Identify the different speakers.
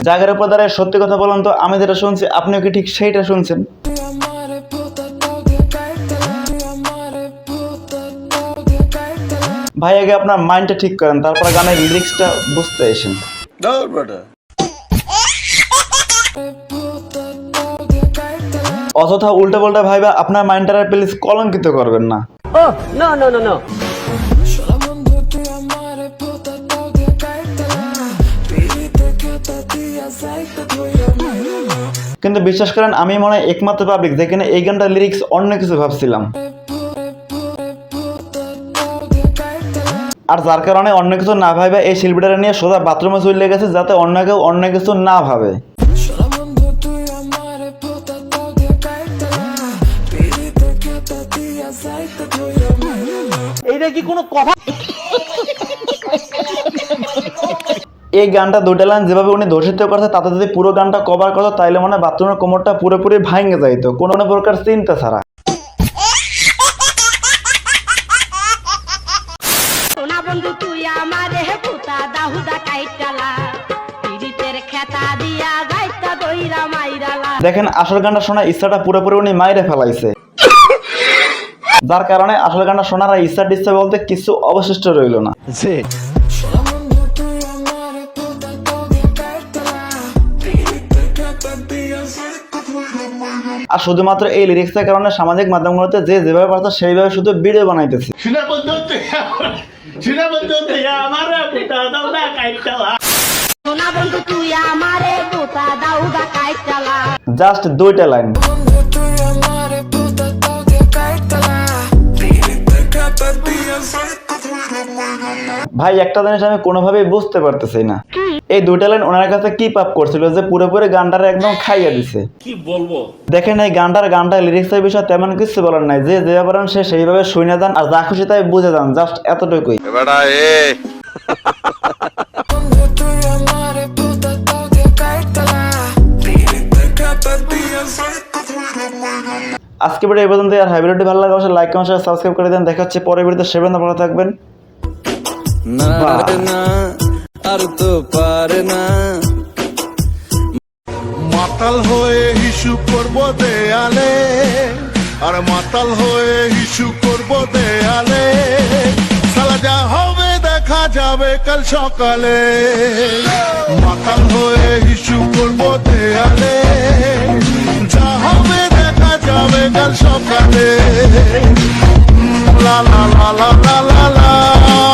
Speaker 1: জায়গার উপর দাঁড়ায় সত্যি কথা বলুন তো, আমি যেটা শুনছি আপনিও কি ঠিক সেইটা শুনছেন? ভাই আগে আপনার মাইন্ডটা ঠিক করেন, তারপর গানের লিরিক্সটা বুঝতে আসেন। অযথা উল্টা পাল্টা ভাইবা আপনার মাইন্ডটা প্লিজ কলঙ্কিত করবেন না।
Speaker 2: Oh, no, no, no, no.
Speaker 1: কিন্তু বিশ্বাস করেন আমি মনে হয় একমাত্র পাবলিক যেখানে এই গানটার লিরিক্স অন্য কিছু ভাবছিলাম, আর যার কারণে অন্য কিছু না ভাবে এই শিল্পীটা নিয়ে সোজা বাথরুমে চলে গেছে যাতে অন্য কেউ অন্য কিছু না ভাবে।
Speaker 2: এইটা কি কোনো কথা?
Speaker 1: এই গানটা দুইটা লাইন যেভাবে উনি দর্শিত করছে তাতে যদি পুরো গানটা কভার করতো তাইলে মনে হয় বাথরুমের কোমরটা পুরোপুরি ভাঙে যাইতো কোনো প্রকার চিন্তা ছাড়া। দেখেন আসল গানটা শোনার ইচ্ছাটা পুরোপুরি উনি মাইরে ফেলাইছে, যার কারণে আসল গানটা শোনার ইচ্ছা টিচ্ছা বলতে কিছু অবশিষ্ট রইল না। আর শুধুমাত্র এই লিরিক্সের কারণে সামাজিক মাধ্যমগুলোতে যে যেভাবে পারতো সেইভাবে শুধু ভিডিও বানাইতেছে। জাস্ট দুইটা লাইন। ভাই একটা জিনিস আমি কোনোভাবেই বুঝতে পারতেছি না, এই দুইটা লাইন ওনার কাছে কি পাপ করছিল যে পুরোপুরি গানটার একদম খাইয়া দিছে। কি বলবো, দেখেন এই গানটার লিরিক্সের বিষয় তেমন কিছু বলার নাই, যে যে পারেন সে সেইভাবে শুনে যান আর যা খুশি তাই বুঝে যান, জাস্ট এতটুকুই। আজকে ভিডিও এই পর্যন্ত। আর ভিডিওটি ভালো লাগে অবশ্যই লাইক কমেন্ট সাবস্ক্রাইব করে দেন। দেখা হচ্ছে পরের ভিডিওতে, সে পর্যন্ত ভালো থাকবেন।
Speaker 3: আর তো পারে না মাতাল হয়ে হিসু করবো দেয়ালে, আর মাতাল হয়ে হিসু করবো দেয়ালে, সালা যা হবে দেখা যাবে কাল সকালে। মাতাল হয়ে হিসু করবো দেয়ালে, যা হবে দেখা যাবে কাল সকালে। লা লা লা লা লা লা।